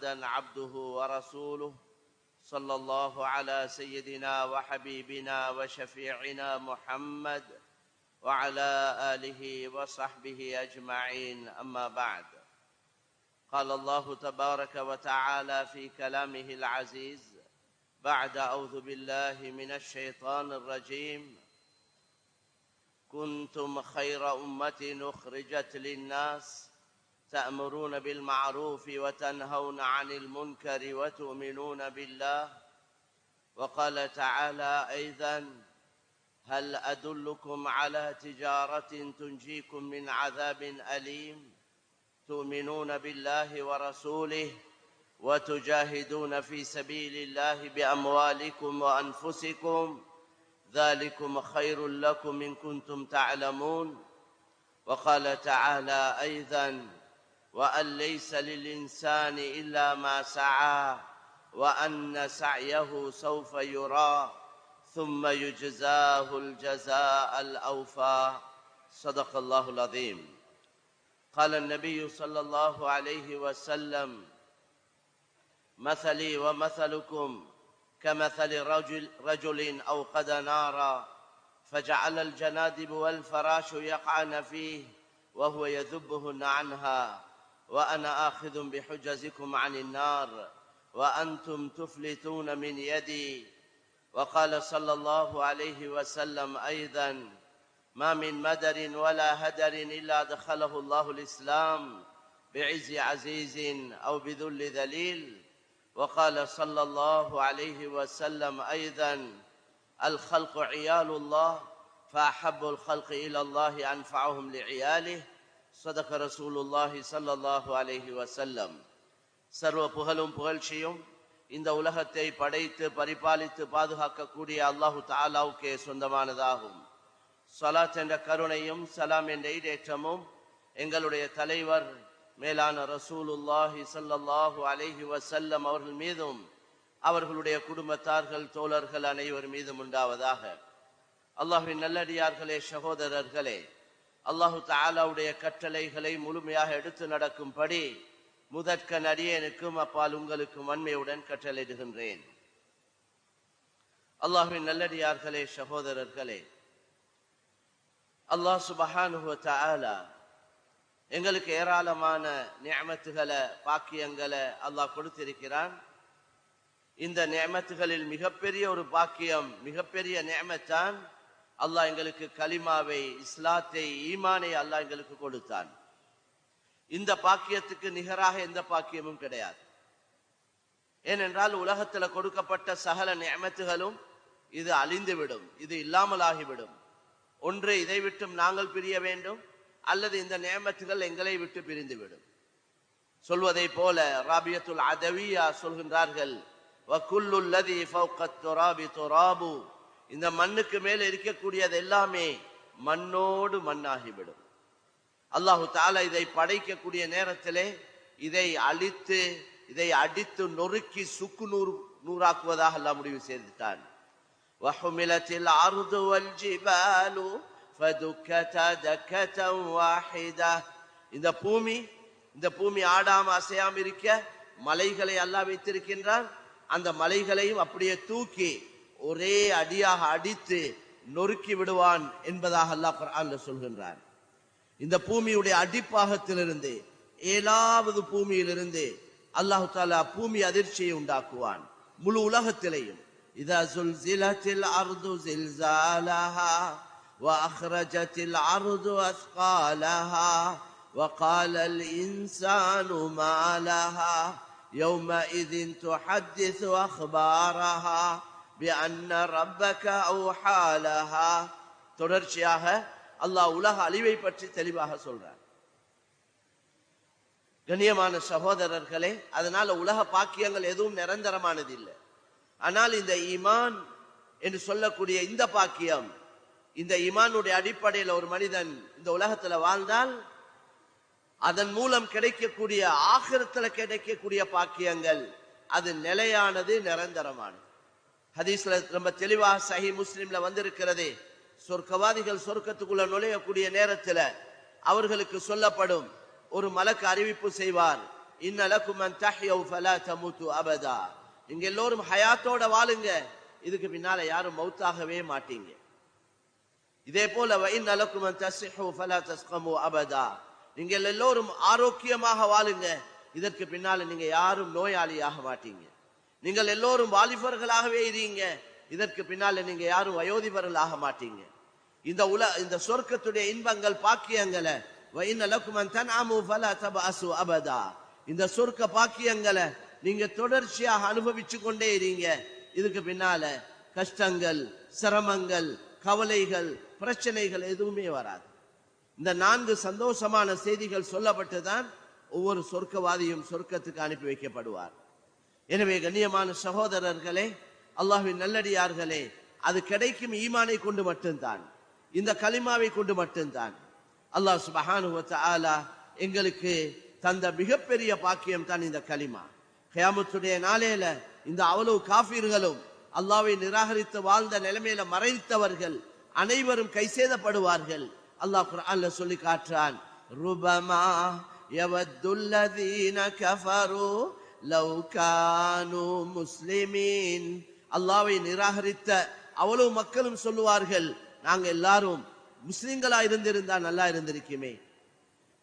عبده ورسوله صلى الله على سيدنا وحبيبنا وشفيعنا محمد وعلى آله وصحبه أجمعين. أما بعد، قال الله تبارك وتعالى في كلامه العزيز بعد أعوذ بالله من الشيطان الرجيم: كنتم خير أمة أخرجت للناس تأمرون بالمعروف وتنهون عن المنكر وتؤمنون بالله. وقال تعالى أيضا: هل أدلكم على تجارة تنجيكم من عذاب أليم تؤمنون بالله ورسوله وتجاهدون في سبيل الله بأموالكم وأنفسكم ذلكم خير لكم إن كنتم تعلمون. وقال تعالى أيضا: وأن ليس للإنسان إلا ما سعى وأن سعيه سوف يرى ثم يجزاه الجزاء الأوفى. صدق الله العظيم. قال النبي صلى الله عليه وسلم: مثلي ومثلكم كمثل رجل أوقد نارا فجعل الجنادب والفراش يقعن فيه وهو يذبهن عنها وأنا آخذ بحجزكم عن النار وأنتم تفلتون من يدي. وقال صلى الله عليه وسلم أيضا: ما من مدر ولا هدر إلا دخله الله الإسلام بعز عزيز أو بذل ذليل. وقال صلى الله عليه وسلم أيضا: الخلق عيال الله فأحب الخلق إلى الله أنفعهم لعياله. صدق رسول الله صلى الله عليه وسلم. சர்வ புகழும் புகழ்ச்சியும் இந்த உலகத்தை படைத்து பரிபாலித்து பாதுகாக்கக்கூடிய அல்லாஹு தஆலாவுக்கே சொந்தமானதாகும். ஸலாத் என்ற கருணையும் சலாம் என்ற ஈடேற்றமும் எங்களுடைய தலைவர் மேலான ரசூலுல்லாஹி ஸல்லல்லாஹு அலைஹி வஸல்லம் அவர்கள் மீதும் அவர்களுடைய குடும்பத்தார்கள் தோழர்கள் அனைவர் மீதும் உண்டாவதாக. அல்லாஹ்வின் நல்லடியார்களே, சகோதரர்களே, அல்லாஹு தஆலாவுடைய கட்டளைகளை முழுமையாக எடுத்து நடக்கும்படி முதற்கண் அடியேனுக்கும் அப்பால் உங்களுக்கும் வன்மையுடன் கட்டளையிடுகின்றேன். அல்லாஹ்வின் நல்லடியார்களே, சகோதரர்களே, அல்லாஹ் சுப்ஹானஹு வ தஆலா எங்களுக்கு ஏராளமான நிஅமத்துகளை பாக்கியங்களை அல்லாஹ் கொடுத்திருக்கிறான். இந்த நிஅமத்துகளில் மிகப்பெரிய ஒரு பாக்கியம், மிகப்பெரிய நிஅமத்தான் அல்லாஹ் எங்களுக்கு கலிமாவை, இஸ்லாத்தை, ஈமானை அல்லாஹ் எங்களுக்கு கொடுத்தான். இந்த பாக்கியத்துக்கு நிகராக எந்த பாக்கியமும் கிடையாது. ஏனென்றால் உலகத்தில் கொடுக்கப்பட்ட சகல நிஅமத்துகளும் இது அழிந்துவிடும், இது இல்லாமலாகிவிடும். ஒன்று இதை விட்டும் நாங்கள் பிரிய வேண்டும், அல்லது இந்த நிஅமத்துகள் எங்களை விட்டு பிரிந்துவிடும். சொல்வதை போல ராபியத்துல் அதவியா சொல்கின்றார்கள்: வகுல்லு அல்லதி ஃபௌகத் துராபி துராபு, இந்த மண்ணுக்கு மேலே இருக்கக்கூடியது எல்லாமே மண்ணோடு மண்ணாகிவிடும். அல்லாஹு தஆலா இதை படைக்கக்கூடிய நேரத்திலே இதை அழித்து, இதை அடித்து நொறுக்கி சுக்கு நூறாக்குவதாக அல்லாஹ் முடிவு செய்துட்டான். வஹுமிலத்தில் அர்து வல் ஜிபாலு ஃபதுக்கதா தக்கதன் வாஹிதா, இந்த பூமி ஆடாம அசையாம இருக்க மலைகளை அல்லாஹ் வைத்திருக்கின்றான். அந்த மலைகளையும் அப்படியே தூக்கி ஒரே அடியாக அடித்து நொறுக்கி விடுவான் என்பதாக அல்லாஹ் குர்ஆன்ல சொல்கின்றான். இந்த பூமியுடைய அடிப்பாகத்திலிருந்து 7வது பூமியிலிருந்து அல்லாஹ் தஆலா பூமி அதிர்ச்சியை உண்டாக்குவான் முழு உலகத்திலேயும். இதா ஸுல்ஸிலத்தில் அர்து ஸில்ஸாலஹா وأخرجت الأرض أثقالها وقال الإنسان ما لها يومئذ تحدث أخبارها بأن ربك أوحى لها. தொடர்ச்சியாக அல்லாஹ் உலக அழிவை பற்றி தெளிவாக சொல்றார். கண்ணியமான சகோதரர்களே, அதனால உலக பாக்கியங்கள் எதுவும் நிரந்தரமானது இல்லை. ஆனால் இந்த ஈமான் என்று சொல்லக்கூடிய இந்த பாக்கியம், இந்த ஈமானுடைய அடிப்படையில் ஒரு மனிதன் இந்த உலகத்துல வாழ்ந்தால் அதன் மூலம் கிடைக்கக்கூடிய ஆகிரத்தில் கிடைக்கக்கூடிய பாக்கியங்கள் அது நிலையானது, நிரந்தரமானது. ஹதீஸ்ல ரொம்ப தெளிவாக சஹீஹ் முஸ்லிம்ல வந்திருக்கிறது. சொர்க்கவாதிகள் சொர்க்கத்துக்குள்ள நுழையக்கூடிய நேரத்தில் அவர்களுக்கு சொல்லப்படும், ஒரு மலக்கு அறிவிப்பு செய்வார், இன்ன லக்கும் அன் தஹ்யௌ ஃபலா தமூது அபதா. நீங்க எல்லோரும் ஹயாத்தோட வாழுங்க, இதுக்கு பின்னால யாரும் மௌத்தாகவே மாட்டீங்க. இதே போல வ இன்ன லக்கும் அன் தஸ்ஹு ஃபலா தஸ்கமு அபதா. நீங்க எல்லோரும் ஆரோக்கியமாக வாழுங்க, இதற்கு பின்னால நீங்க யாரும் நோயாளியாக மாட்டீங்க. நீங்கள் எல்லோரும் வாலிபர்களாகவே இருங்க, இதற்கு பின்னால நீங்க யாரும் வயோதிபர்களாக மாட்டீங்க. இந்த சொர்க்கத்துடைய இன்பங்கள் பாக்கியங்களை வ இன்ன லக்கும் அன் தன்அமு ஃபலா தபஅசு அபதா. இந்த சொர்க்க பாக்கியங்களை நீங்க தொடர்ச்சியாக அனுபவிச்சு கொண்டே இருங்க, இதுக்கு பின்னால கஷ்டங்கள், சிரமங்கள், கவலைகள், பிரச்சனைகள் எதுவுமே வராது. இந்த 4 சந்தோஷமான செய்திகள் சொல்லப்பட்டுதான் ஒவ்வொரு சொர்க்கவாதியும் சொர்க்கத்துக்கு அனுப்பி வைக்கப்படுவார். எனவே கண்ணியமான சகோதரர்களே, அல்லாஹ்வின் நல்லடியார்களே, அது கிடைக்கும் ஈமானை கொண்டு மட்டும்தான், இந்த கலிமாவை கொண்டு மட்டும்தான். அல்லாஹ் சுப்ஹானஹு வ தஆலா எங்களுக்கு தந்த மிகப்பெரிய பாக்கியம் தான் இந்த கலிமா. கியாமத்துடைய நாளையில இந்த அவ்வளவு காஃபிர்களும் அல்லாஹ்வை நிராகரித்து வாழ்ந்த நிலைமையில மறைத்தவர்கள் அனைவரும் கைசேதப்படுவார்கள். அல்லாஹ் குர்ஆன்ல சொல்லி காட்டுறான், ருபமா யவத்துல்லதீன கஃபரு லவ் கானூ முஸ்லிமீன். அல்லாஹ்வை நிராகரித்த அவ்வளவு மக்களும் சொல்லுவார்கள், நாங்க எல்லாரும் முஸ்லிம்களா இருந்திருந்தா நல்லா இருந்திருக்குமே,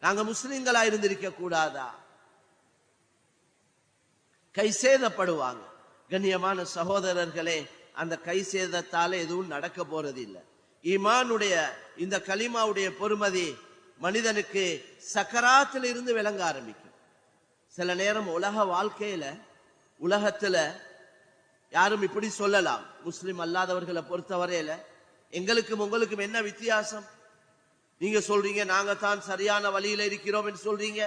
நாங்க முஸ்லிம்களா இருந்திருக்க கூடாதா? கைசேதப்படுவாங்க. கண்ணியமான சகோதரர்களே, அந்த கைசேதத்தால எதுவும் நடக்க போறது இல்லை. ஈமானுடைய இந்த கலிமாவுடைய பொறுமதி மனிதனுக்கு சக்கராத்தில் இருந்து விளங்க ஆரம்பிக்கும். சில நேரம் உலக வாழ்க்கையில, உலகத்துல யாரும் இப்படி சொல்லலாம், முஸ்லிம் அல்லாதவர்களை பொறுத்தவரையில எங்களுக்கும் உங்களுக்கும் என்ன வித்தியாசம்? நீங்க சொல்றீங்க நாங்க தான் சரியான வழியில இருக்கிறோம் என்று சொல்றீங்க,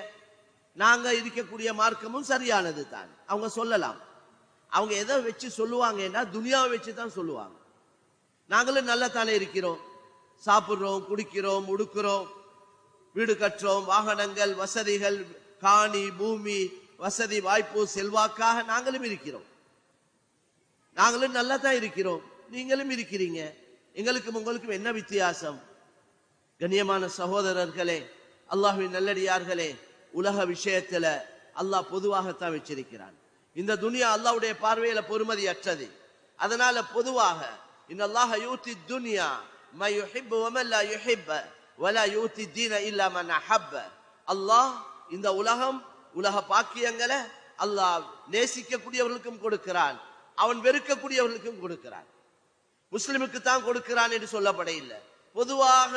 நாங்க இருக்கக்கூடிய மார்க்கமும் சரியானது தான். அவங்க சொல்லலாம். அவங்க எதை வச்சு சொல்லுவாங்கன்னா துனியாவை வச்சு தான் சொல்லுவாங்க. நாங்களும் நல்லா தானே இருக்கிறோம், சாப்பிடுறோம், குடிக்கிறோம், உடுக்கிறோம், வீடு கட்டுறோம், வாகனங்கள், வசதிகள், காணி, பூமி, வசதி, வாய்ப்பு, செல்வாக்காக நாங்களும் இருக்கிறோம், நாங்களும் நல்லா தான் இருக்கிறோம், நீங்களும் இருக்கிறீங்க, எங்களுக்கும் உங்களுக்கும் என்ன வித்தியாசம்? கண்ணியமான சகோதரர்களே, அல்லாஹ்வின் நல்லடியார்களே, உலக விஷயத்துல அல்லாஹ் பொதுவாகத்தான் வச்சிருக்கிறான். இந்த துனியா அல்லாஹ்வுடைய பார்வையில பொறுமதி அற்றது. அதனால பொதுவாக இன்னல்லாஹ யூதி துன்யா மா யுஹிப்பு வ மன் லா யுஹிப் வலா யூதி தீன இல்லா மன் அஹப்ப. அல்லாஹ் இந்த உலக பாக்கியங்களை அல்லாஹ் நேசிக்கக்கூடியவர்களுக்கும் கொடுக்கிறான், அவன் வெறுக்கக்கூடியவர்களுக்கும் கொடுக்கிறான். முஸ்லிமுக்கு தான் கொடுக்கிறான் என்று சொல்லப்பட இல்லை, பொதுவாக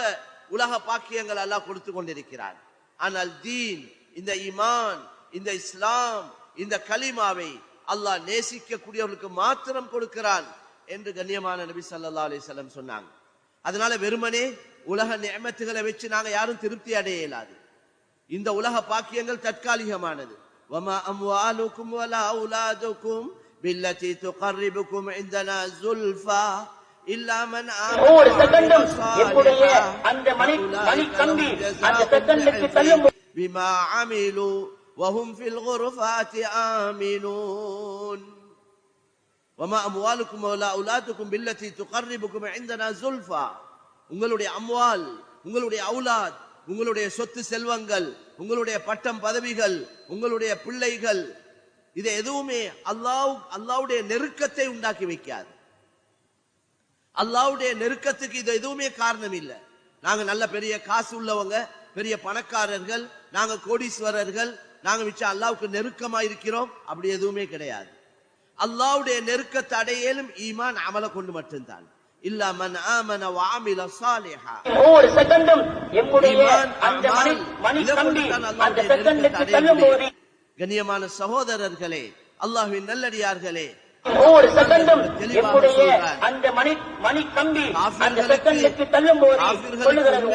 உலக பாக்கியங்கள் அல்லாஹ் கொடுத்து கொண்டிருக்கிறான். ஆனால் தீன், இந்த ஈமான், இந்த இஸ்லாம், இந்த கலிமாவை அல்லாஹ் நேசிக்கக்கூடியவர்களுக்கு மாத்திரம் கொடுக்கிறான் என்று கண்ணியமான நபி ஸல்லல்லாஹு அலைஹி வஸல்லம் சொன்னாங்க. அதனால வெறுமனே உலக நிஅமத்துகளை வச்சு நாங்க யாரும் திருப்தி அடைய இயலாது. இந்த உலக பாக்கியங்கள் தற்காலிகமானது. வமா அம்வாலுக்கும் வலா அவுலாதுக்கும் பில்லதி துகர்ரிபுக்கும் இந்தனா ஸுல்ஃபா இல்லா மன் ஒவ்வொரு செகண்டும் எப்படிய அந்த மணிக்கம்பி அந்த செகண்டுக்கு தள்ளும் பிமா அமிலு வஹும் ஃபில் குர்ஃபாத்தி ஆமினூன். வமா அம்வாலுக்கும் வலா அவுலாதுக்கும் பில்லதி துகர்ரிபுக்கும் இந்தனா ஸுல்ஃபா. உங்களுடைய அம்வால், உங்களுடைய அவுலாத், உங்களுடைய சொத்து செல்வங்கள், உங்களுடைய பட்டம் பதவிகள், உங்களுடைய பிள்ளைகள், இது எதுவுமே அல்லாஹ்வுடைய நெருக்கத்தை உண்டாக்கி வைக்காது. அல்லாஹ்வுடைய நெருக்கத்துக்கு இது எதுவுமே காரணம் இல்லை. நாங்க நல்ல பெரிய காசு உள்ளவங்க, பெரிய பணக்காரர்கள், நாங்க கோடீஸ்வரர்கள், நாங்க மிச்சம் அல்லாஹ்வுக்கு நெருக்கமா இருக்கிறோம், அப்படி எதுவுமே கிடையாது. அல்லாஹ்வுடைய நெருக்கத்தை அடையலும் ஈமான் அமல கொண்டு மட்டும்தான். இல்லா மன் ஆமன வ அமில ஸாலிஹா. ஒவ்வொரு செகண்டும் எப்படிய அந்த மணிக்கம்பி அந்த செகண்டுக்கு தள்ளும் போது கண்ணியமான சகோதரர்களே, அல்லாஹ்வின் நல்லடியார்களே, ஒவ்வொரு செகண்டும் எப்படிய அந்த மணிக்கம்பி அந்த செகண்டுக்கு தள்ளும் போது சொல்லுகிறது,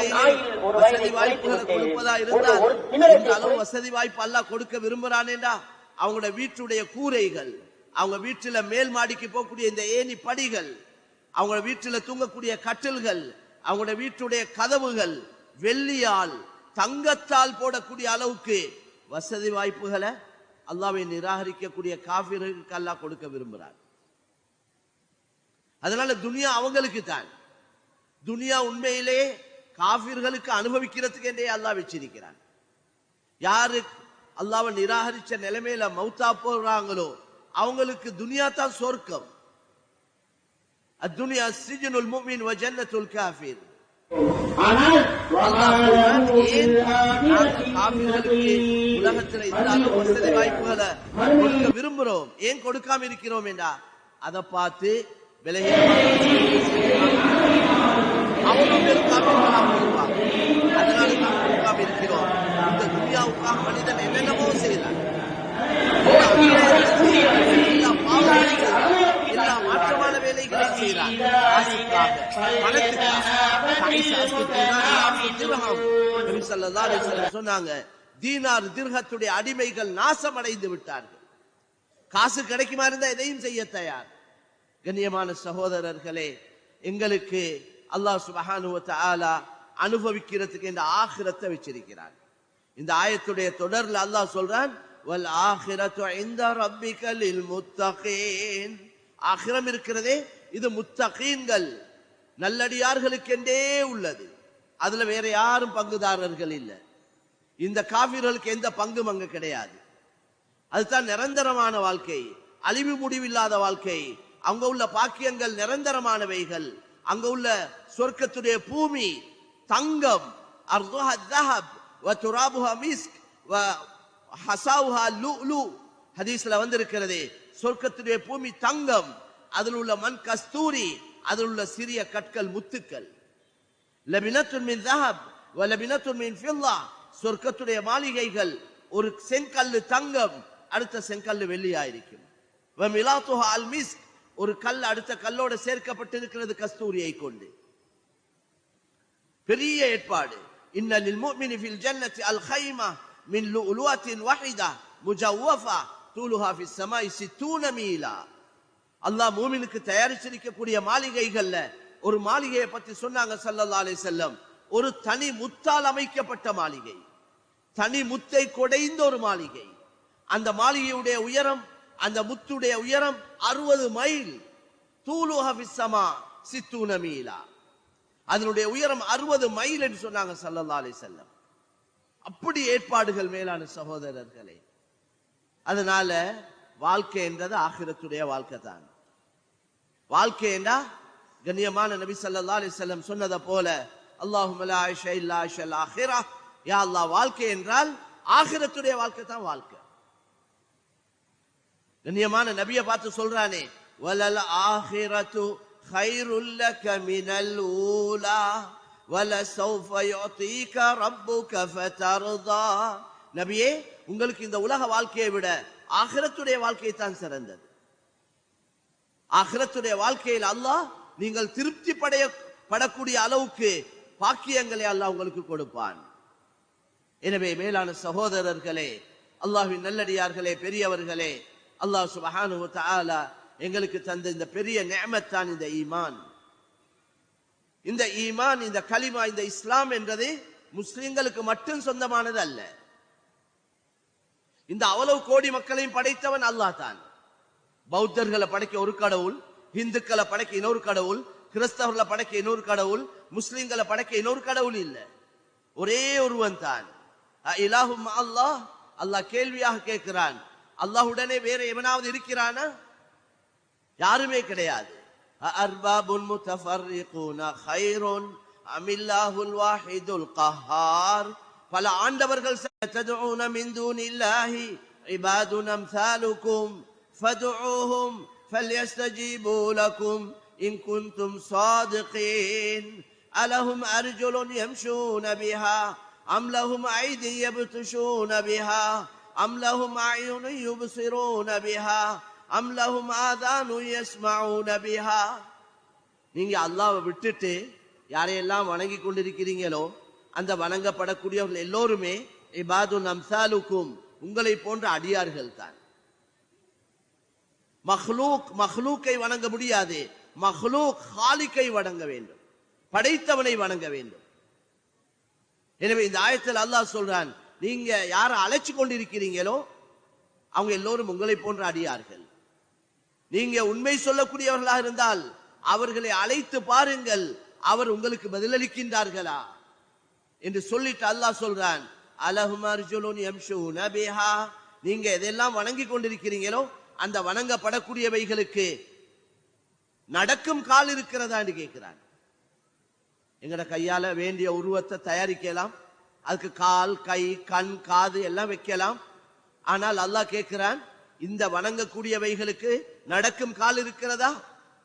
ஒரு வசதி வாய்ப்புகளை கொடுப்பதா இருந்தால் வசதி வாய்ப்பு அல்லாஹ் கொடுக்க விரும்புறானேண்டா அவங்களோட வீட்டுடைய கூரைகள், அவங்க வீட்டுல மேல் மாடிக்கு போகக்கூடிய இந்த ஏணி படிகள், அவங்க வீட்டுல தூங்கக்கூடிய கட்டில்கள், அவங்களோட வீட்டுடைய கதவுகள் வெள்ளியால் தங்கத்தால் போடக்கூடிய அளவுக்கு வசதி வாய்ப்புகளை அல்லாஹ்வை நிராகரிக்கக்கூடிய காஃபிர்களுக்கு அல்லாஹ் கொடுக்க விரும்புகிறார். அதனால துனியா அவங்களுக்கு தான். துனியா உண்மையிலே காஃபிர்களுக்கு அனுபவிக்கிறதுக்கு என்றே அல்லாஹ் வச்சிருக்கிறான். யாரு அல்லாஹ்வை நிராகரிச்ச நிலைமையில மௌத்தா போறாங்களோ அவங்களுக்கு துனியா தான் சொர்க்கம். அத்துனியா சிஜ்னுல் முஃமின் வ ஜன்னத்துல் காஃபிர். உலகத்தில் இருந்தாலும் வசதி வாய்ப்புகளை கொடுக்க விரும்புறோம், ஏன் கொடுக்காம இருக்கிறோம் என்றா அதை பார்த்து விலகி அவரும் இருப்பாங்க. அதனால தான் கொடுக்காம இருக்கிறோம். இந்த துனியாவுக்காக மனிதன் என்னென்னமோ செய்யலாம், எல்லா மாற்றமான வேலைகளை செய்யறான். சொன்னாங்க, தீனார் திர்ஹத்துடைய அடிமைகள் நாசம் அடைந்து விட்டார்கள். காசு கிடைக்குமா இருந்தா எதையும் செய்ய தயார். கண்ணியமான சகோதரர்களே, எங்களுக்கு அல்லாஹ் சுப்ஹானஹு வ தஆலா அனுபவிக்கிறதுக்கு இந்த ஆகிரத்தை வச்சிருக்கிறார். இந்த ஆயத்துடைய தொடர்ல அல்லாஹ் சொல்றான், வல் ஆகிரத்து இன்த ரப்பிக லில் முத்தகீன். ஆகிரம் இருக்கிறதே இது முத்தகீன்கள் நல்லடியார்களுக்கென்றே உள்ளது. அதுல வேற யாரும் பங்குதாரர்கள் இல்லை. இந்த காபிர்களுக்கு எந்த பங்கும் அங்க கிடையாது. அதுதான் நிரந்தரமான வாழ்க்கை, அழிவு முடிவில்லாத வாழ்க்கை. அங்க உள்ள பாக்கியங்கள் நிரந்தரமானவைகள். அங்க உள்ள சொர்க்கத்துடைய பூமி தங்கம், அர்துஹா தஹப் வ துராபுஹா மிஸ்க் வ ஹஸாவுஹா லுலு. ஹதீஸ்ல வந்திருக்கிறது, சொர்க்கத்துடைய பூமி தங்கம், அதில் உள்ள மண் கஸ்தூரி, அதில் உள்ள சிறிய கற்கள் முத்துக்கள். லபினத்துன் மின் தஹப் வ லபினத்துன் மின் ஃபில்லா. சொர்க்கத்துடைய மாளிகைகள் ஒரு செங்கல்லு தங்கம், அடுத்த செங்கல்லு வெள்ளியாயிருக்கும். வ மிலாத்துஹா அல் மிஸ்க். ஒரு கல் அடுத்த கல்லோட சேர்க்கப்பட்டிருக்கிறது கஸ்தூரியை கொண்டு. பெரிய ஏற்பாடு. இன்ன லில் முஃமினி ஃபில் ஜன்னதி அல் கைமா மின் லுஅலுஅத்தின் வஹிதா முஜவ்வஃபா தூலுஹா ஃபிஸ் ஸமாஇ 60 மீலா. அல்லாஹ் மூமினுக்கு தயாரிச்சிருக்கக்கூடிய மாளிகைகள்ல ஒரு மாளிகையை பத்தி சொன்னாங்க ஸல்லல்லாஹு அலைஹி வஸல்லம். ஒரு தனி முத்தால் அமைக்கப்பட்ட மாளிகை, தனி முத்தை கொடைந்த ஒரு மாளிகை. அந்த மாளிகையுடைய உயரம், அந்த முத்துடைய உயரம் 60 மைல். தூலுஹா ஃபிஸ் ஸமா 60 மீலா. அதனுடைய உயரம் 60 மைல் என்று சொன்னாங்க ஸல்லல்லாஹு அலைஹி வஸல்லம். அப்படி ஏற்பாடுகள் மேலான சகோதரர்களே. அதனால வாழ்க்கை என்றது ஆகிரத்துடைய வாழ்க்கை தான். வாழ்க்கை என்றா கண்ணியமான நபி ஸல்லல்லாஹு அலைஹி வஸல்லம் சொன்னதை போல, அல்லாஹும்ம லா ஐஷ இல்லா ஐஷல் ஆகிரா. யா அல்லாஹ், வாழ்க்கை என்றால் ஆகிரத்துடைய வாழ்க்கை தான் வாழ்க்கை. கண்ணியமான நபியை பார்த்து சொல்றானே, வலல் ஆகிரத்து கைருல் லக மினல் ஊலா வலசௌஃப யுஅதீக ரப்புக ஃபதர்தா. நபியே, உங்களுக்கு இந்த உலக வாழ்க்கையை விட ஆகிரத்துடைய வாழ்க்கை தான் சிறந்தது. ஆகிரத்துடைய வாழ்க்கையில் அல்லாஹ் நீங்கள் திருப்தி படக்கூடிய அளவுக்கு பாக்கியங்களை அல்லாஹ் உங்களுக்கு கொடுப்பான். எனவே மேலான சகோதரர்களே, அல்லாஹ்வின் நல்லடியார்களே, பெரியவர்களே, அல்லாஹ் சுப்ஹானஹு வ தஆலா எங்களுக்கு தந்த இந்த பெரிய நிஅமத் தான் இந்த ஈமான். இந்த ஈமான், இந்த கலிமா, இந்த இஸ்லாம் என்றது முஸ்லிம்களுக்கு மட்டும் சொந்தமானது அல்ல. இந்த அவ்வளவு கோடி மக்களையும் படைத்தவன் அல்லாஹ் தான். பௌத்தர்களை படைக்க ஒரு கடவுள், இந்துக்களை படைக்க இன்னொரு கடவுள், கிறிஸ்தவர்களை படைக்க இன்னொரு கடவுள், முஸ்லிம்களை படைக்க இன்னொரு கடவுள் இல்ல, ஒரே ஒருவன் தான். இலாஹும் அல்லாஹ். அல்லாஹ் கேள்வியாக கேட்கிறான், அல்லாஹ்வுடனே வேற எவனாவது இருக்கிறானா? யாருமே கிடையாது. அர்பாபுன் முத்தஃபர்ரிகூன கைருன் அமில்லாஹுல் வாஹிதுல் கஹார். பல ஆண்டவர்கள் ததுஊன மின் தூனில்லாஹி இபாதுன் அம்சாலுக்கும் ஃபதுஊஹும் ஃபல்யஸ்தஜீபூ லக்கும் இன் குன்தும் ஸாதிகீன். அலஹும் அர்ஜுலுன் யம்ஷூன பிஹா அம் லஹும் ஐதி யப்துஷூன பிஹா அம் லஹும் அயுனுன் யுப்சிரூன பிஹா அம் லஹும் ஆதானு யஸ்மஊன பிஹா. நீங்க அல்லாஹ்வை விட்டுட்டு யாரையெல்லாம் வணங்கி கொண்டிருக்கிறீங்களோ அந்த வணங்கப்படக்கூடியவர்கள் எல்லோருமே இபாதுன் அம்சாலுக்கும், உங்களை போன்ற அடியார்கள் தான். மஹ்லூக்கை வணங்க முடியாது. மஹ்லூக் ஹாலிக்கை வணங்க வேண்டும், படைத்தவனை வணங்க வேண்டும். எனவே இந்த ஆயத்தில் அல்லாஹ் சொல்றான், நீங்க யாரை அழைச்சு கொண்டிருக்கிறீங்களோ அவங்க எல்லோரும் உங்களை போன்ற அடியார்கள். நீங்க உண்மை சொல்லக்கூடியவர்களாக இருந்தால் அவர்களை அழைத்து பாருங்கள், அவர் உங்களுக்கு பதிலளிக்கின்றார்களா என்று சொல்லிட்டு அல்லாஹ் சொல்றான், அலஹும் அர்ஜுலுன் யம்ஷூன பிஹா, நீங்க எதெல்லாம் வணங்கி கொண்டிருக்கிறீங்களோ அந்த வணங்கப்படக்கூடியவைகளுக்கு நடக்கும் கால் இருக்கிறதான்னு கேட்கிறான். எங்கட கையால வேண்டிய உருவத்தை தயாரிக்கலாம், அதுக்கு கால், கை, கண், காது எல்லாம் வைக்கலாம். ஆனால் அல்லாஹ் கேட்கிறான், இந்த வணங்கக்கூடியவைகளுக்கு நடக்கும் கால் இருக்கிறதா,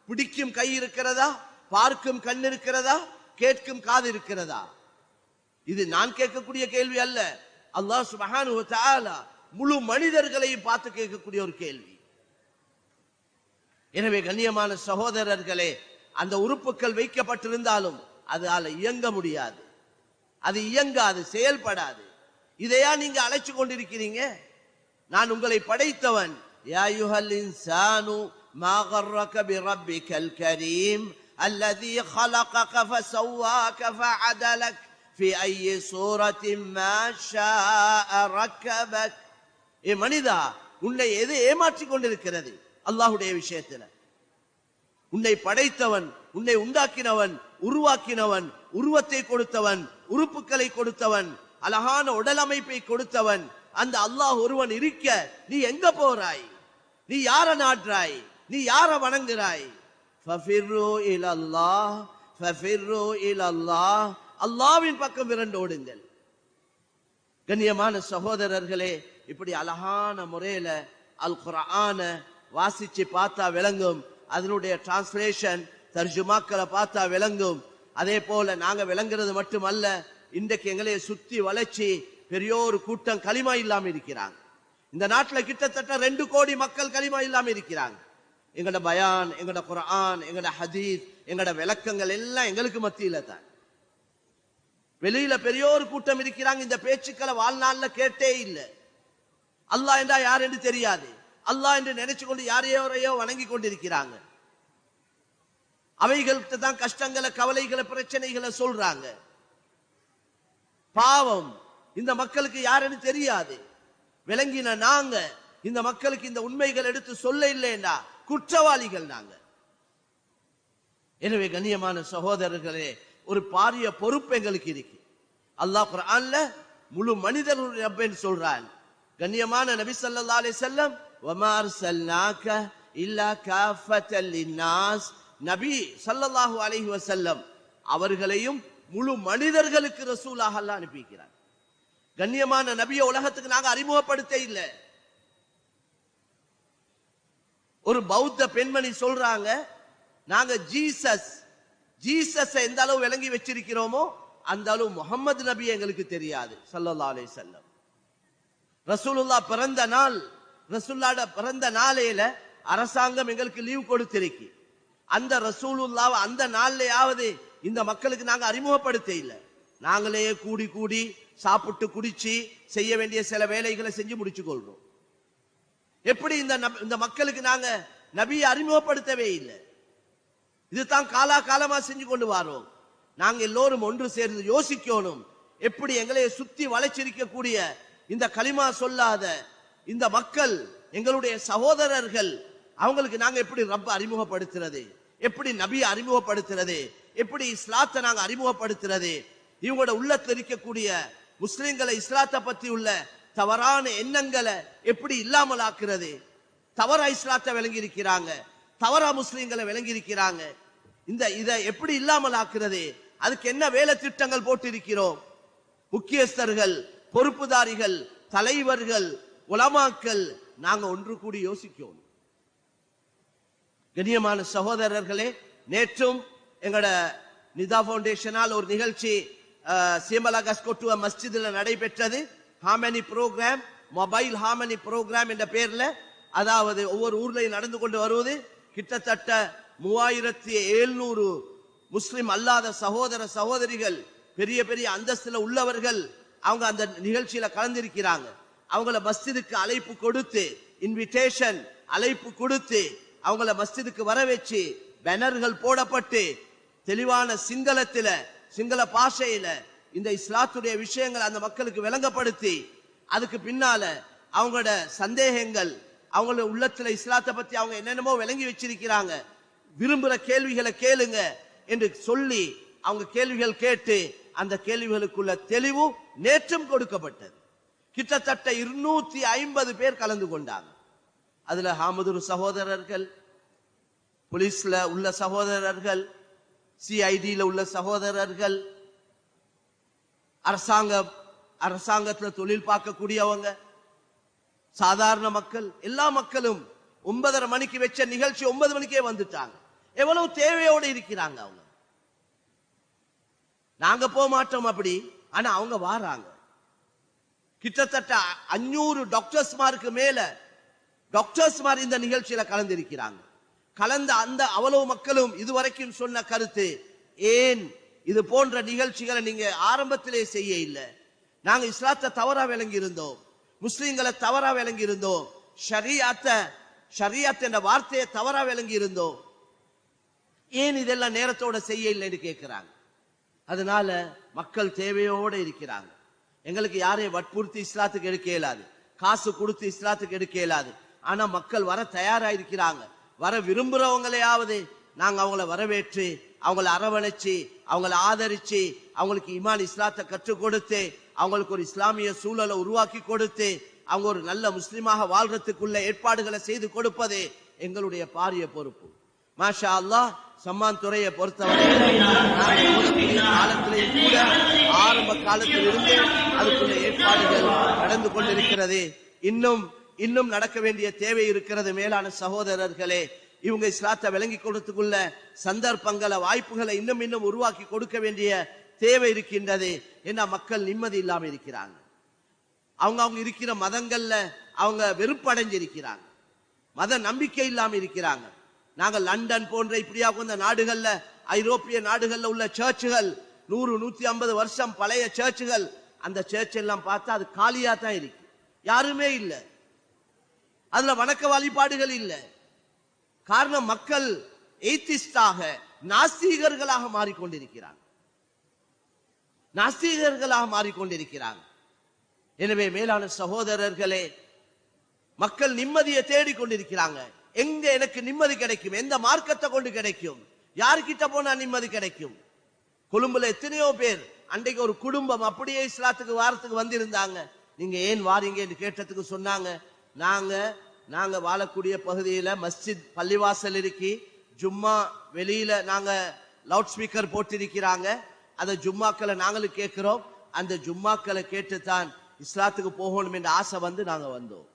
பிடிக்கும் கை இருக்கிறதா, பார்க்கும் கண் இருக்கிறதா, கேட்கும் காது இருக்கிறதா? இது நான் கேட்கக்கூடிய கேள்வி அல்ல, அல்லாஹ் சுப்ஹானஹு வ தஆலா முழு மனிதர்களையும் பார்த்து கேட்கக்கூடிய ஒரு கேள்வி. எனவே கண்ணியமான சகோதரர்களே, அந்த உறுப்புகள் வைக்கப்பட்டிருந்தாலும் அதால இயங்க முடியாது, அது இயங்காது, செயல்படாது. இதையா நீங்க அழைச்சு கொண்டிருக்கிறீங்க? நான் உங்களை படைத்தவன். யா அய்யுஹல் இன்சானு மா கர்ரக பிரப்பிக்கல் கரீம் அல்லதி خلقك فسواك فعدلك في أي صورة ما شاء ركبك. ஏ மனிதா, உன்னை எது ஏமாற்றிக் கொண்டிருக்கிறது? அல்லாஹ்வுடைய விஷயத்துல உன்னை படைத்தவன், உன்னை உண்டாக்கினவன், உருவாக்கினவன், உருவத்தை கொடுத்தவன், உறுப்புகளை கொடுத்தவன், அழகான உடல் அமைப்பை கொடுத்தவன் அந்த அல்லாஹ் ஒருவன் இருக்க நீ எங்க போறாய்? நீ யார நாடுறாய்? நீ யார வணங்குறாய்? ஃபஃபிர்ரு இலல்லாஹ், ஃபஃபிர்ரு இலல்லாஹ், அல்லாஹ்வின் பக்கம் விரண்டோடுங்கள். கண்ணியமான சகோதரர்களே, இப்படி அழகான முறையில அல் குர்ஆன வாசிச்சு பார்த்தா விளங்கும், அதனுடைய டிரான்ஸ்லேஷன் தர்ஜுமாக்களை பார்த்தா விளங்கும். அதே போல நாங்க விளங்குறது மட்டுமல்ல, இன்றைக்கு எங்களை சுத்தி வளைச்சி பெரியோரு கூட்டம் களிமா இல்லாம இருக்கிறாங்க. இந்த நாட்டுல கிட்டத்தட்ட 2 கோடி மக்கள் களிமா இல்லாம இருக்கிறாங்க. எங்கட பயான், எங்கட குர்ஆன், எங்கட ஹதீஸ், எங்கட விளக்கங்கள் எல்லாம் எங்களுக்கு மத்தியில தான். வெளியில பெரியோரு கூட்டம் இருக்கிறாங்க, இந்த பேச்சுக்களை வாழ்நாள்ல கேட்டே இல்லை. அல்லாஹ் என்றா யார் என்று தெரியாது, அல்லாஹ் என்று நினைச்சு கொண்டு யாரையோரையோ வணங்கி கொண்டிருக்கிறாங்க. அவைகளுக்கு தான் கஷ்டங்களை, கவலைகளை, பிரச்சனைகளை சொல்றாங்க. பாவம், இந்த மக்களுக்கு யாருன்னு தெரியாது. விளங்கின நாங்க இந்த மக்களுக்கு இந்த உண்மைகள் எடுத்து சொல்ல இல்லைன்னா குற்றவாளிகள் நாங்க. எனவே கண்ணியமான சகோதரர்களே, ஒரு பாரிய பொறுப்பு எங்களுக்கு இருக்கு. அல்லாஹ் குர்ஆன்ல முழு மனிதர்களுடைய ரப்பன்னு சொல்றான். கண்ணியமான நபி ஸல்லல்லாஹு அலைஹி வஸல்லம், வமா அர்ஸல்னாக இல்லா காஃபத்தல் லின்னாஸ், நபி ஸல்லல்லாஹு அலைஹி வஸல்லம் அவர்களையும் முழு மனிதர்களுக்கு ரசூலாக அல்லாஹ் அனுப்பிக்கிறார். கண்ணியமான நபியை உலகத்துக்கு நாங்க அறிமுகப்படுத்த இல்ல. ஒரு பௌத்த பெண்மணி சொல்றாங்க, நாங்க ஜீசஸ் எந்த அளவு விளங்கி வச்சிருக்கிறோமோ அந்த அளவு முகமது நபி எங்களுக்கு தெரியாது ஸல்லல்லாஹு அலைஹி வஸல்லம். ரசூலுல்லாஹ் பிறந்த நாள், ரசூலுல்லாஹ் பிறந்த நாளையில அரசாங்கம் எங்களுக்கு லீவ் கொடுத்திருக்கு. அந்த ரசூலுல்லாஹ் அந்த நாள்லயாவது இந்த மக்களுக்கு நாங்க அறிமுகப்படுத்த இல்ல. நாங்களே கூடி கூடி சாப்பிட்டு குடிச்சு செய்ய வேண்டிய சில வேலைகளை செஞ்சு முடிச்சு கொள்றோம். எப்படி இந்த மக்களுக்கு நாங்க நபியை அறிமுகப்படுத்தவே இல்லை. இதுதான் காலமா செஞ்சு கொண்டு வரோம். நாங்க எல்லோரும் ஒன்று சேர்ந்து யோசிக்கணும், எப்படி எங்களை சுத்தி வளைச்சிருக்கக்கூடிய இந்த களிமா சொல்லாத இந்த மக்கள், எங்களுடைய சகோதரர்கள், அவங்களுக்கு நாங்க எப்படி ரப்ப அறிமுகப்படுத்துறது, எப்படி நபியை அறிமுகப்படுத்துறது, எப்படி இஸ்லாத்தை நாங்க அறிமுகப்படுத்துறது, இவங்களோட உள்ளத்தில் இருக்கக்கூடிய முஸ்லிம்களை இஸ்லாத்தை பத்தி உள்ள தவறான எண்ணங்களை எப்படி இல்லாமல் ஆக்குறது. தவறா இஸ்லாத்தை விளங்கி இருக்கிறாங்க, தவறா முஸ்லிம்களை விளங்கி இருக்கிறாங்க. இதை எப்படி இல்லாமல் ஆக்குறது? அதுக்கு என்ன வேலை திட்டங்கள் போட்டு இருக்கிறோம்? முக்கியஸ்தர்கள், பொறுப்புதாரிகள், தலைவர்கள், உலமாக்கள், நாங்க ஒன்று கூடி யோசிக்கணும். கண்ணியமான சகோதரர்களே, நேற்றும் எங்கட நிதா பவுண்டேஷனால் ஒரு நிகழ்ச்சி சீமலா கஸ்கோட்டுவ மஸ்ஜிதுல நடைபெற்றது. Harmony program, mobile harmony program என்ற பெயர்ல, அதாவது ஒவ்வொரு ஊர்லயும் நடந்து கொண்டு வருவது. கிட்டத்தட்ட 3700 முஸ்லிம் அல்லாத சகோதர சகோதரிகள், பெரிய பெரிய அந்தஸ்துல உள்ளவர்கள், அவங்க அந்த நிகழ்ச்சியில கலந்திருக்கிறாங்க. அவங்கள மஸ்ஜிதுக்கு அழைப்பு கொடுத்து, இன்விடேஷன் அழைப்பு கொடுத்து அவங்கள மஸ்ஜிதுக்கு வர வச்சு, பேனர்கள் போடப்பட்டு தெளிவான சிங்கள பாஷையில இந்த இஸ்லாத்துடைய விஷயங்கள் அந்த மக்களுக்கு விளங்கப்படுத்தி, அதுக்கு பின்னால அவங்களோட சந்தேகங்கள், அவங்களோட உள்ளத்துல இஸ்லாத்தை பத்தி அவங்க என்னென்னமோ விளங்கி வச்சிருக்கிறாங்க, விரும்புற கேள்விகளை கேளுங்க என்று சொல்லி அவங்க கேள்விகள் கேட்டு அந்த கேள்விகளுக்குள்ள தெளிவு நேற்றும் கொடுக்கப்பட்டது. கிட்டத்தட்ட 250 பேர் கலந்து கொண்டாங்க. அதுல ஹாமதுர் சகோதரர்கள், போலீஸ்ல உள்ள சகோதரர்கள், சிஐடியில உள்ள சகோதரர்கள், அரசாங்கத்துல தொழில் பார்க்கக்கூடியவங்க, சாதாரண மக்கள், எல்லா மக்களும் 9:30 மணிக்கு வச்ச நிகழ்ச்சி 9 மணிக்கே வந்துட்டாங்க. எவ்வளவு தேவையோடு இருக்கிறாங்க அவங்க. நாங்க போக மாட்டோம் அப்படி, ஆனா அவங்க வாராங்க. கிட்டத்தட்ட 500 டாக்டர்ஸ்மாருக்கு மேல டாக்டர்ஸ்மார் இந்த நிகழ்ச்சியில கலந்திருக்கிறாங்க. கலந்த அந்த அவ்வளவு மக்களும் இதுவரைக்கும் சொன்ன கருத்து, ஏன் இது போன்ற நிகழ்ச்சிகளை நீங்க ஆரம்பத்திலே செய்ய இல்லை? நாங்க இஸ்லாத்தை தவறா விளங்கி இருந்தோம், முஸ்லிம்களை தவறா விளங்கி இருந்தோம், ஷரியத் என்ற வார்த்தையை தவறா விளங்கி இருந்தோம், ஏன் இதெல்லாம் நேரத்தோட செய்ய இல்லைன்னு கேட்கிறாங்க. அதனால மக்கள் தேவையோட இருக்கிறாங்க. எங்களுக்கு யாரையும் வற்புறுத்தி இஸ்லாத்துக்கு எடுக்க இயலாது, காசு கொடுத்து இஸ்லாத்துக்கு எடுக்க இயலாது. ஆனா மக்கள் வர தயாரா இருக்கிறாங்க. வர விரும்புறவங்களையாவது நாங்க அவங்கள வரவேற்று, அவங்கள அரவணைச்சு, அவங்கள ஆதரிச்சு, அவங்களுக்கு ஈமான் இஸ்லாத்தை கற்றுக் கொடுத்து, அவங்களுக்கு ஒரு இஸ்லாமிய சூழலை உருவாக்கி கொடுத்து, அவங்க ஒரு நல்ல முஸ்லிமாக வாழ்றதுக்குள்ள ஏற்பாடுகளை செய்து கொடுப்பது எங்களுடைய பாரிய பொறுப்பு. மாஷா அல்லாஹ். சம்மான் துறையை பொறுத்தவரை காலத்திலே கூட ஆரம்ப காலத்தில் இருந்து அதுக்குள்ள ஏற்பாடுகள் நடந்து கொண்டிருக்கிறது. இன்னும் நடக்க வேண்டிய தேவை இருக்கிறது. மேலான சகோதரர்களே, இவங்க இஸ்லாத்தை விளங்கி கொடுத்துக்குள்ள சந்தர்ப்பங்களை, வாய்ப்புகளை இன்னும் உருவாக்கி கொடுக்க வேண்டிய தேவை இருக்கின்றது. ஏன்னா மக்கள் நிம்மதி இல்லாம இருக்கிறாங்க. அவங்க இருக்கிற மதங்கள்ல அவங்க வெறுப்படைஞ்சிருக்கிறாங்க, மத நம்பிக்கை இல்லாம இருக்கிறாங்க. நாங்க லண்டன் போன்ற இப்படியாக இந்த நாடுகள்ல, ஐரோப்பிய நாடுகள்ல உள்ள சர்ச்சுகள் 100-150 வருஷம் பழைய சர்ச்சுகள், அந்த சர்ச் எல்லாம் பார்த்தா அது காலியா தான் இருக்கு, யாருமே இல்லை, அதுல வணக்க வழிபாடுகள் இல்லை. காரணம் மக்கள் எய்திஸ்டாக, நாஸ்திகர்களாக மாறிக்கொண்டிருக்கிறாங்க. எனவே மேலான சகோதரர்களே, மக்கள் நிம்மதியை தேடிக்கொண்டிருக்கிறாங்க. எங்க எனக்கு நிம்மதி கிடைக்கும்? எந்த மார்க்கத்தை கொண்டு கிடைக்கும்? யாருக்கிட்ட போனா நிம்மதி கிடைக்கும்? கொழும்புல எத்தனையோ பேர், அன்றைக்கு ஒரு குடும்பம் அப்படியே இஸ்லாத்துக்கு வாரத்துக்கு வந்திருந்தாங்க. நீங்க ஏன் வாரீங்க என்று கேட்டதுக்கு சொன்னாங்க, நாங்க வாழக்கூடிய பகுதியில மஸ்ஜித் பள்ளிவாசல் இருக்கி, ஜும்மா வெளியில நாங்க லவுட் ஸ்பீக்கர் போட்டிருக்கிறாங்க, அந்த ஜும்மாக்களை நாங்களும் கேட்கிறோம், அந்த ஜும்மாக்களை கேட்டுத்தான் இஸ்லாத்துக்கு போகணும் என்ற ஆசை வந்து நாங்க வந்தோம்.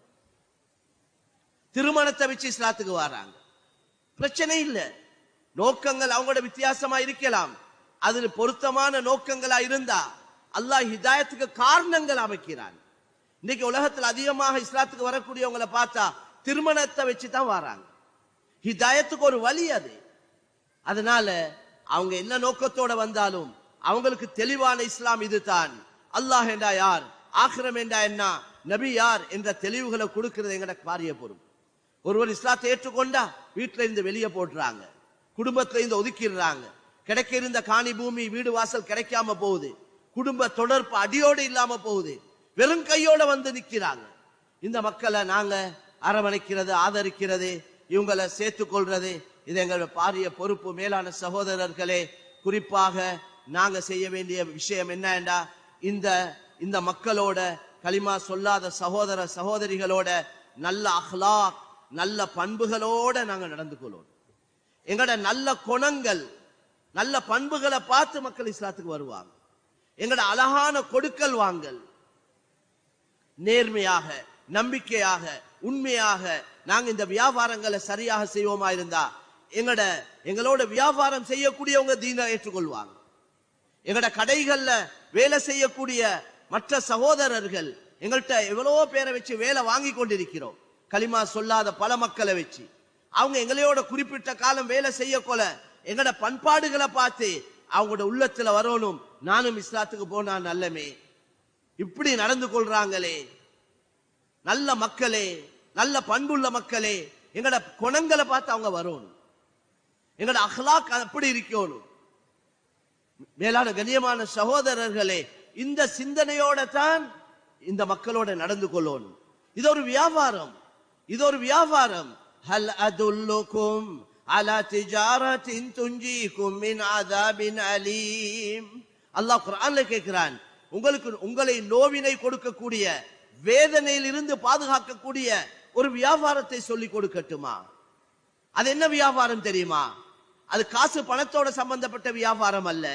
திருமணத்தை வச்சு இஸ்லாத்துக்கு வராங்க, பிரச்சனை இல்லை. நோக்கங்கள் அவங்களோட வித்தியாசமா இருக்கலாம், அதுல பொருத்தமான நோக்கங்களா இருந்தா அல்லாஹ் ஹிதாயத்துக்கு காரணங்கள் அமைக்கிறான். இன்னைக்கு உலகத்தில் அதிகமாக இஸ்லாத்துக்கு வரக்கூடியவங்களை பார்த்தா திருமணத்தை வச்சுதான் வராங்க. ஹிதாயத்துக்கு ஒரு வழி அது. அதனால அவங்க என்ன நோக்கத்தோட வந்தாலும் அவங்களுக்கு தெளிவான இஸ்லாம் இதுதான். அல்லாஹ் என்றா யார், ஆகிரம் என்றா என்ன, நபி யார் என்ற தெளிவுகளை கொடுக்கிறது எங்கட பாரிய பொறுப்பு. ஒருவர் இஸ்லாத்தை ஏற்றுக்கொண்டா வீட்டுல இருந்து வெளியே போடுறாங்க, குடும்பத்துல இருந்து ஒதுக்கிடுறாங்க, கிடைக்க இருந்த காணி பூமி வீடு வாசல் கிடைக்காம போகுது, குடும்ப தொடர்பு அடியோடு இல்லாம போகுது, வெறும் கையோட வந்து நிக்கிறாங்க. இந்த மக்களை நாங்க அரவணைக்கிறது, ஆதரிக்கிறது, இவங்களை சேர்த்துக் கொள்றது, இது எங்களோட பாரிய பொறுப்பு. மேலான சகோதரர்களே, குறிப்பாக நாங்க செய்ய வேண்டிய விஷயம் என்னண்டா, இந்த மக்களோட, களிமா சொல்லாத சகோதர சகோதரிகளோட நல்ல அஹ்லாக், நல்ல பண்புகளோட நாங்க நடந்து கொள்வோம். எங்கட நல்ல குணங்கள், நல்ல பண்புகளை பார்த்து மக்கள் இஸ்லாத்துக்கு வருவாங்க. எங்கட அழகான கொடுக்கல் வாங்கல், நேர்மையாக, நம்பிக்கையாக, உண்மையாக நாங்க இந்த வியாபாரங்களை சரியாக செய்வோமா இருந்தா எங்களோட வியாபாரம் செய்யக்கூடியவங்க தீனை ஏற்றுக்கொள்வாங்க. எங்கட கடைகள்ல வேலை செய்யக்கூடிய மற்ற சகோதரர்கள், எங்கள்கிட்ட எவ்வளவோ பேரை வச்சு வேலை வாங்கி கொண்டிருக்கிறோம், களிமா சொல்லாத பல மக்களை வச்சு. அவங்க எங்களையோட குறிப்பிட்ட காலம் வேலை செய்ய கொள்ள எங்கட பண்பாடுகளை பார்த்து அவங்களோட உள்ளத்துல வரணும், நானும் இஸ்லாத்துக்கு போனா நல்லமே, இப்படி நடந்து கொள்றாங்களே, நல்ல மக்களே, நல்ல பண்புள்ள மக்களே, எங்கட குணங்களை பார்த்து அவங்க வரணும், எங்கட அஹ்லாக் அப்படி இருக்கணும். மேலான கண்ணியமான சகோதரர்களே, இந்த சிந்தனையோட தான் இந்த மக்களோட நடந்து கொள்ளணும். இது ஒரு வியாபாரம், இது ஒரு வியாபாரம். ஹல் அதுல்லுக்கும் அலா திஜாரத்தின் துஞ்சிக்கும் மின் அஸாபின் அலீம். அல்லாஹ் குர்ஆன்ல கேட்கிறான், உங்களுக்கு உங்களை நோவினை கொடுக்கக்கூடிய வேதனையில் இருந்து பாதுகாக்கக்கூடிய ஒரு வியாபாரத்தை சொல்லி கொடுக்கட்டுமா? அது என்ன வியாபாரம் தெரியுமா? அது காசு பணத்தோட சம்பந்தப்பட்ட வியாபாரம் அல்ல.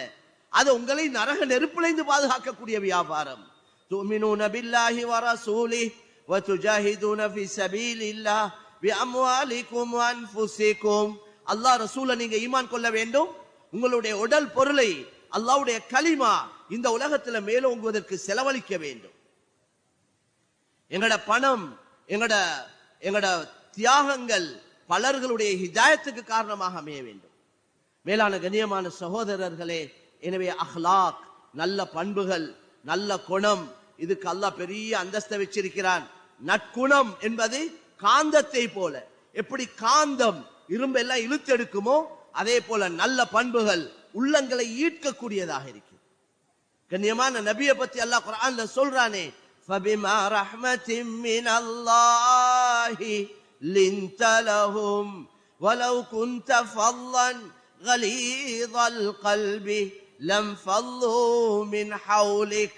அது உங்களை நரக நெருப்பிலிருந்து பாதுகாக்கக்கூடிய வியாபாரம். துமினூன பில்லாஹி வ ரசூலிஹி வ துஜாஹிதூன ஃபீ ஸபீலில்லாஹ் பி அம்வாலிக்கும் வ அன்ஃபுஸிக்கும். அல்லாஹ் ரசூலை நீங்க ஈமான் கொள்ள வேண்டும். உங்களுடைய உடல் பொருளை அல்லாஹ்வுடைய கலிமா இந்த உலகத்துல மேலோங்குவதற்கு செலவழிக்க வேண்டும். எங்கட பணம், எங்கட தியாகங்கள் பலர்களுடைய ஹிதாயத்துக்கு காரணமாக அமைய வேண்டும். மேலான கண்ணியமான சகோதரர்களே, எனவே அஹ்லாக், நல்ல பண்புகள், நல்ல குணம், இதுக்கு அல்லாஹ் பெரிய அந்தஸ்தை வச்சிருக்கிறான். நற்குணம் என்பது காந்தத்தை போல, எப்படி காந்தம் இரும்பு எல்லாம் இழுத்தெடுக்குமோ அதே போல நல்ல பண்புகள் உள்ளங்களை ஈர்க்கக்கூடியதாக இருக்கு. கண்ணியமான நபியை பத்தி அல்லாஹ் குர்ஆன்ல சொல்றானே, فَبِمَا رَحْمَةٍ مِّنَ اللَّهِ لِنْتَ لَهُمْ وَلَوْ كُنْتَ فَظًّا غَلِيظَ الْقَلْبِ لَانفَضُّوا مِنْ حَوْلِكَ.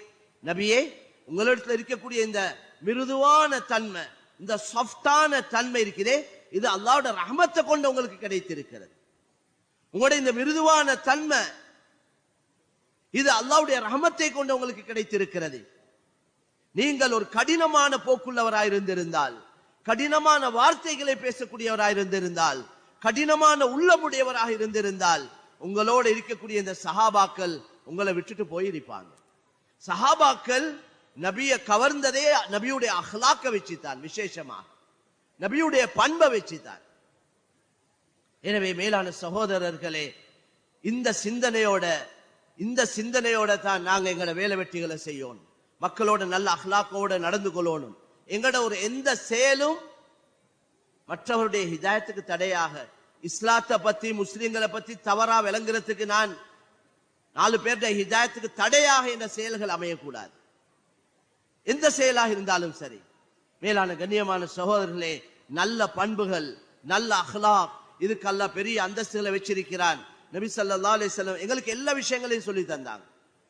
நபியே, உங்களிடத்தில் இருக்கக்கூடிய இந்த மிருதுவான தன்மை, இந்த சாஃப்டான தன்மை இருக்குதே, இது அல்லாஹ்வுடைய ரஹ்மத்தை கொண்டு உங்களுக்கு கிடைத்திருக்கிறது. உங்களுடைய இந்த மிருதுவான தன்மை இது அல்லாஹ்வுடைய ரஹ்மத்தை கொண்டு உங்களுக்கு கிடைத்திருக்கிறது. நீங்கள் ஒரு கடினமான போக்குள்ளவராயிருந்திருந்தால், கடினமான வார்த்தைகளை பேசக்கூடியவராயிருந்திருந்தால், கடினமான உள்ளமுடையவராக இருந்திருந்தால், உங்களோடு இருக்கக்கூடிய இந்த சஹாபாக்கள் உங்களை விட்டுட்டு போயிருப்பாங்க. சஹாபாக்கள் நபியை கவர்ந்ததே நபியுடைய அஹ்லாக்க வச்சுத்தான், விசேஷமாக நபியுடைய பண்பை வச்சுத்தான். எனவே மேலான சகோதரர்களே, இந்த சிந்தனையோட தான் நாங்க எங்களோட வேலை வெட்டிகளை செய்யணும். மக்களோட நல்ல அஹ்லாக்கோட நடந்து கொள்ளணும். எங்களோட ஒரு எந்த செயலும் மற்றவருடைய ஹிதாயத்துக்கு தடையாக, இஸ்லாத்தை பத்தி முஸ்லிம்களை பத்தி தவறா விளங்குறதுக்கு, நான் 4 பேருடைய ஹிதாயத்துக்கு தடையாக என்ற செயல்கள் அமையக்கூடாது. எந்த செயலாக இருந்தாலும் சரி. மேலான கண்ணியமான சகோதரர்களே, நல்ல பண்புகள், நல்ல அஹ்லாக், இதுக்கு அல்லாஹ் பெரிய அந்தஸ்துகளை வச்சிருக்கிறான். நபி ஸல்லல்லாஹு அலைஹி வஸல்லம் எங்களுக்கு எல்லா விஷயங்களையும் சொல்லி தந்தாங்க.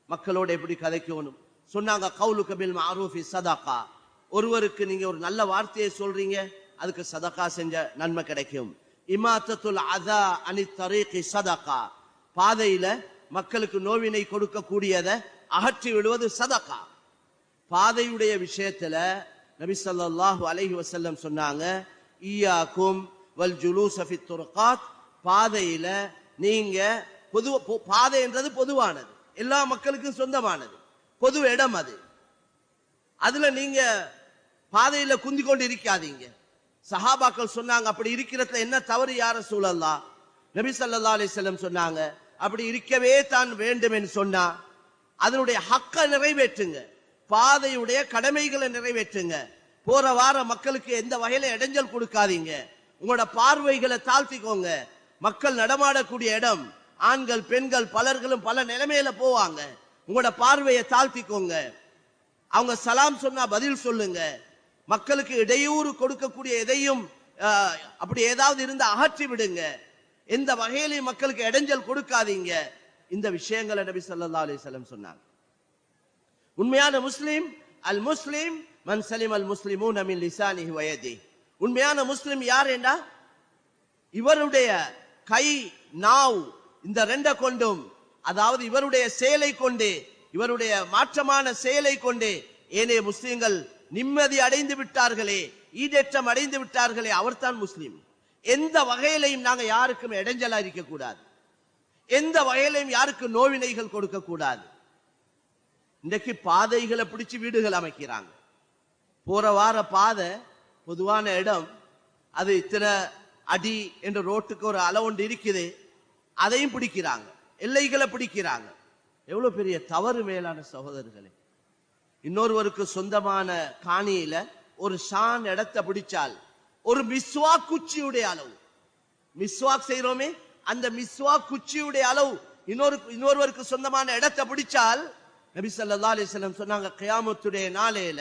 மக்களோட எப்படி கதைக்கணும் சொன்னாங்க. கௌலுக பில் மஅரூஃபி ஸதகா. ஒருவருக்கு நீங்க ஒரு நல்ல வார்த்தையை சொல்றீங்க, அதுக்கு சதகா செஞ்ச நன்மை கிடைக்கும். இமாத்தத்துல் அதா அனி தரீகி ஸதகா. பாதையில மக்களுக்கு நோவினை கொடுக்க கூடியதை அகற்றி விடுவது சதகா. பாதையுடைய விஷயத்துல நபி ஸல்லல்லாஹு அலைஹி வஸல்லம் சொன்னாங்க, ஈயாக்கும் வல் ஜுலூஸ ஃபித் துர்காத். பாதையில நீங்க பாதை என்றது பொதுவானது, எல்லா மக்களுக்கும் சொந்தமானது, பொது இடம் அது. அதுல நீங்க பாதையில குந்தி கொண்டு இருக்காதீங்க. சஹாபாக்கள் சொன்னாங்க, அப்படி இருக்கிறதுல என்ன தவறு யா ரசூலல்லாஹ்? நபி ஸல்லல்லாஹு அலைஹி வஸல்லம் சொன்னாங்க, அப்படி இருக்கவே தான் வேண்டும் என்று சொன்னா அதனுடைய ஹக்க நிறைவேற்றுங்க, பாதையுடைய கடமைகளை நிறைவேற்றுங்க. போற வார மக்களுக்கு எந்த வகையில இடைஞ்சல் கொடுக்காதீங்க. உங்களோட பார்வைகளை தாழ்த்திக்கோங்க. மக்கள் நடமாடக்கூடிய இடம், ஆண்கள் பெண்கள் பலர்களும் பல நிலைமையில போவாங்க. உங்களோட பார்வையை தாழ்த்திக்கோங்க. அவங்க சலாம் சொன்னா பதில் சொல்லுங்க. மக்களுக்கு இடையூறு கொடுக்கக்கூடிய எதையும் அப்படி ஏதாவது இருந்து அகற்றி விடுங்க. எந்த வகையிலையும் மக்களுக்கு இடைஞ்சல் கொடுக்காதீங்க. இந்த விஷயங்களை நபி ஸல்லல்லாஹு அலைஹி வஸல்லம் சொன்னாங்க. உண்மையான முஸ்லிம் அல் முஸ்லிம் மன் சலிம் அல் முஸ்லிமூன மின் லிசானிஹி வ யதிஹி. உண்மையான முஸ்லிம் யார் என்றா, இவருடைய கை நாவ் இந்த ரெண்ட கொண்டும், அதாவது இவருடைய செயலை கொண்டு, இவருடைய மாற்றமான செயலை கொண்டு ஏனைய முஸ்லிம்கள் நிம்மதி அடைந்து விட்டார்களே, ஈடேற்றம் அடைந்து விட்டார்களே, அவர்தான் முஸ்லிம். எந்த வகையிலையும் நாங்க யாருக்கும் இடைஞ்சலா இருக்க கூடாது. எந்த வகையிலையும் யாருக்கு நோவினைகள் கொடுக்க கூடாது. இன்றைக்கு பாதைகளை பிடிச்சு வீடுகள் அமைக்கிறாங்க. போற வார பாதை பொதுவான இடம், அது இத்தனை அடி என்ற ரோட்டுக்கு ஒரு அளவுண்டு இருக்குது, அதையும் பிடிக்கிறாங்க, எல்லைகளை பிடிக்கிறாங்க. எவ்வளவு பெரிய தவறு மேலான சகோதரர்களே. இன்னொருவருக்கு சொந்தமான காணியில ஒரு ஷான் இடத்தை பிடிச்சால், ஒரு மிஸ்வாக் குச்சியுடைய அளவு, மிஸ்வாக் செய்யறோமே அந்த மிஸ்வாக் குச்சியுடைய அளவு இன்னொருவருக்கு சொந்தமான இடத்தை பிடிச்சால், நபி ஸல்லல்லாஹு அலைஹி வஸல்லம் சொன்னாங்க, கியாமத்துடைய நாளையில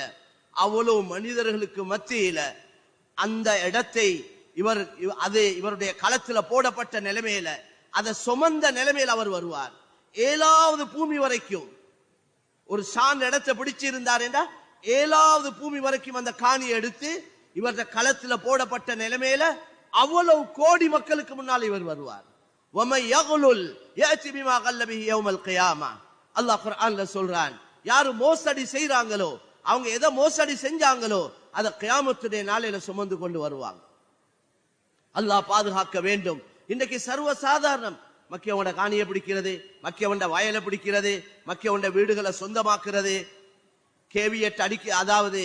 அவ்வளவு மனிதர்களுக்கு மத்தியில அந்த இடத்தை இவருடைய களத்துல போடப்பட்ட நிலைமையில, அதை சுமந்த நிலைமையில் அவர் வருவார். 7வது பூமி வரைக்கும் ஒரு சான் இடத்தை பிடிச்சு இருந்தார் என்றா 7வது பூமி வரைக்கும் அந்த காணியை எடுத்து இவரது களத்துல போடப்பட்ட நிலைமையில அவ்வளவு கோடி மக்களுக்கு முன்னால் இவர் வருவார். وَمَن يَغْلُلْ يَأْتِ بِمَا غَلَّ بِهِ يَوْمَ الْقِيَامَةِ. அல்லாஹ் குர்ஆன்ல சொல்றான், யாரு மோசடி செய்றாங்களோ, அவங்க எதை மோசடி செஞ்சாங்களோ அதை கியாமத்துடைய நாளையில சுமந்து கொண்டு வருவாங்க. அல்லாஹ் பாதுகாக்க வேண்டும். இன்றைக்கு சர்வ சாதாரணம் மக்கியவண்ட காணியை பிடிக்கிறது, மக்கியவண்ட வயலை பிடிக்கிறது, மக்கியவண்ட வீடுகளை சொந்தமாக்குறது, கேவியட் அடிக்க, அதாவது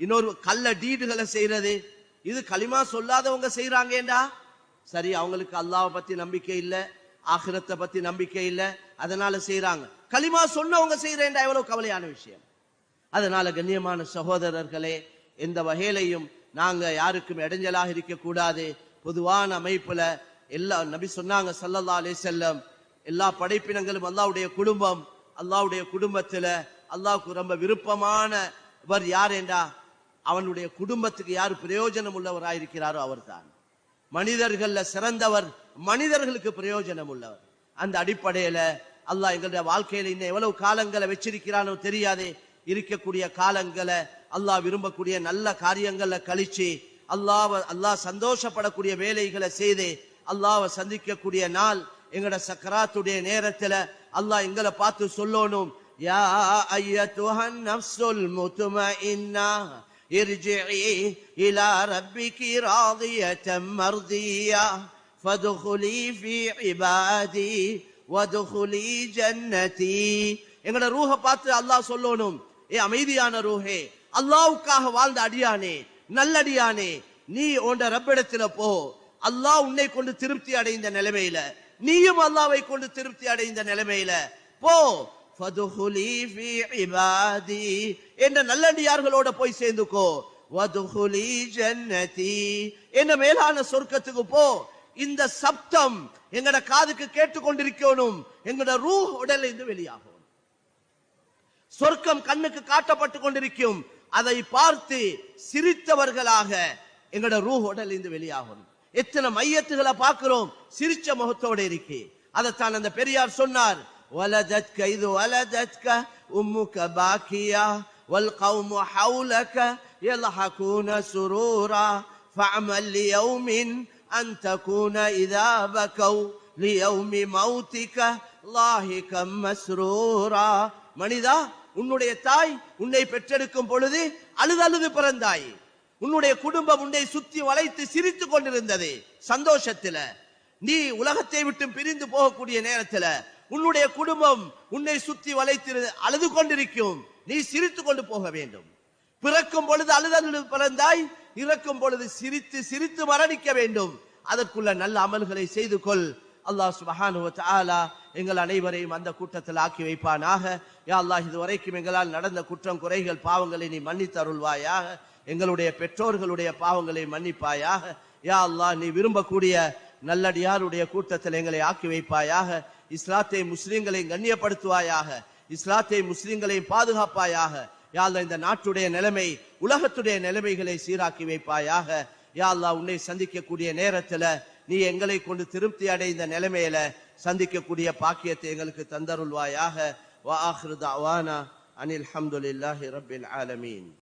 இன்னொரு கள்ள டீடுகளை செய்யறது. இது களிமா சொல்லாதவங்க செய்யறாங்கடா. சரி, அவங்களுக்கு அல்லாஹ்வை பத்தி நம்பிக்கை இல்ல, ஆகிரத்தை பத்தி நம்பிக்கை இல்ல, அதனால செய்யறாங்க. களிமா சொன்னவங்க செய்யறேன்டா, எவ்வளவு கவலையான விஷயம். அதனால கண்ணியமான சகோதரர்களே, எந்த வகையிலையும் நாங்க யாருக்கும் இடைஞ்சலாக இருக்க கூடாது. பொதுவான அமைப்புல எல்லா நபி சொன்னாங்க ஸல்லல்லாஹு அலைஹி வஸல்லம், எல்லா படைப்பினங்களும் அல்லாஹ்வுடைய குடும்பம். அல்லாஹ்வுடைய குடும்பத்துல அல்லாஹ்வுக்கு ரொம்ப விருப்பமானவர் யார் என்றா, அவனுடைய குடும்பத்துக்கு யார் பிரயோஜனம் உள்ளவராயிருக்கிறாரோ அவர்தான். மனிதர்கள்ல சிறந்தவர் மனிதர்களுக்கு பிரயோஜனம் உள்ளவர். அந்த அடிப்படையில அல்லாஹ் எங்களுடைய வாழ்க்கையில இன்னும் எவ்வளவு காலங்களை வச்சிருக்கிறானோ தெரியாது. இருக்கக்கூடிய காலங்களை அல்லாஹ் விரும்பக்கூடிய நல்ல காரியங்களை கழிச்சு அல்லாஹ் சந்தோஷப்படக்கூடிய வேலைகளை செய்து அல்லாஹ்வை சந்திக்கக்கூடிய நாள் எங்கட சக்கராத்துடைய நேரத்துல அல்லாஹ் எங்களை பார்த்து சொல்லணும், யா அய்யத்துஹன் நஃப்ஸுல் முத்மஇன்னா இர்ஜிஇ இலா ரப்பிகி ராதியத்தம் மர்தியா ஃபதுகுலி ஃபீ இபாதி வதுகுலி ஜன்னதி. எங்கட ரூஹ பார்த்து அல்லாஹ் சொல்லணும், ஏ அமைதியான ரூஹே, அல்லாஹ்வுக்காக வாழ்ந்த அடியானே, நல்லடியானே, நீ உன்ட ரப்பிடத்துல போ. அல்லாஹ் உன்னை கொண்டு திருப்தி அடைந்த நிலைமையில, நீயும் அல்லாஹ்வை கொண்டு திருப்தி அடைந்த நிலைமையில போ. ஃபதுகுலி ஃபீ இபாதி, என்ற நல்லடியார்களோட போய் சேர்ந்துக்கோ. வதுகுலி ஜன்னதி, என்ற மேலான சொர்க்கத்துக்கு போ. இந்த சப்தம் எங்கட காதுக்கு கேட்டுக்கொண்டிருக்கணும். எங்கட ரூஹ் உடல்ல இருந்து வெளியாகும். சொர்க்கம் கண்ணுக்கு காட்டப்பட்டு கொண்டிருக்கும். அதை பார்த்து சிரித்தவர்களாக எங்கட ரூஹ் உடல்ல இருந்து வெளியாகும். எத்தனை மையத்துகளை பார்க்கிறோம் சிரிச்ச முகத்தோட இருக்கு. அதைத்தான் அந்த பெரியார் சொன்னார், வலதத்க இது வலதத்க உம்முக பாக்கியா வல் கௌமு ஹவுலக யல்ஹகுன சுரூரா ஃபஅமல் லியௌமின் அன் தகுன இதா பகௌ லியௌமி மௌதிக லாஹிகம் மஸ்ரூரா. மனிதா, உன்னுடைய தாய் உன்னை பெற்றெடுக்கும் பொழுது அழுது பிறந்தாய். உன்னுடைய குடும்பம் உன்னை சுத்தி வளைத்து சிரித்து கொண்டிருந்தது சந்தோஷத்துல. நீ உலகத்தை விட்டு பிரிந்து போகக்கூடிய நேரத்துல உன்னுடைய குடும்பம் உன்னை சுத்தி வளைத்து அழுது கொண்டிருக்கும். நீ சிரித்து கொண்டு போக வேண்டும். பிறக்கும் பொழுது அழுது பிறந்தாய், இறக்கும் பொழுது சிரித்து சிரித்து மரணிக்க வேண்டும். அதற்குள்ள நல்ல அமல்களை செய்து கொள். அல்லாஹ் சுப்ஹானஹு வ தஆலா எங்கள் அனைவரையும் அந்த கூட்டத்தில் ஆக்கி வைப்பானாக. யா அல்லாஹ், இதுவரைக்கும் எங்களால் நடந்த குற்றம் குறைகள் பாவங்களை நீ மன்னித்து அருள்வாயாக. எங்களுடைய பெற்றோர்களுடைய பாவங்களை மன்னிப்பாயாக. யா அல்லாஹ், நீ விரும்பக்கூடிய நல்லடியாருடைய கூட்டத்தில் எங்களை ஆக்கி வைப்பாயாக. இஸ்லாத்தை முஸ்லிம்களை கண்ணியப்படுத்துவாயாக. இஸ்லாத்தை முஸ்லிம்களை பாதுகாப்பாயாக. யா அல்லாஹ், இந்த நாட்டுடைய நிலைமை, உலகத்துடைய நிலைமைகளை சீராக்கி வைப்பாயாக. யா அல்லாஹ், உன்னை சந்திக்கக்கூடிய நேரத்துல நீ எங்களை கொண்டு திருப்தி அடைந்த நிலைமையில சந்திக்கக்கூடிய பாக்கியத்தை எங்களுக்கு தந்தருள்வாயாக. வ ஆகிரு தஅவானா அனில் ஹம்துலில்லாஹி ரப்பில் ஆலமீன்.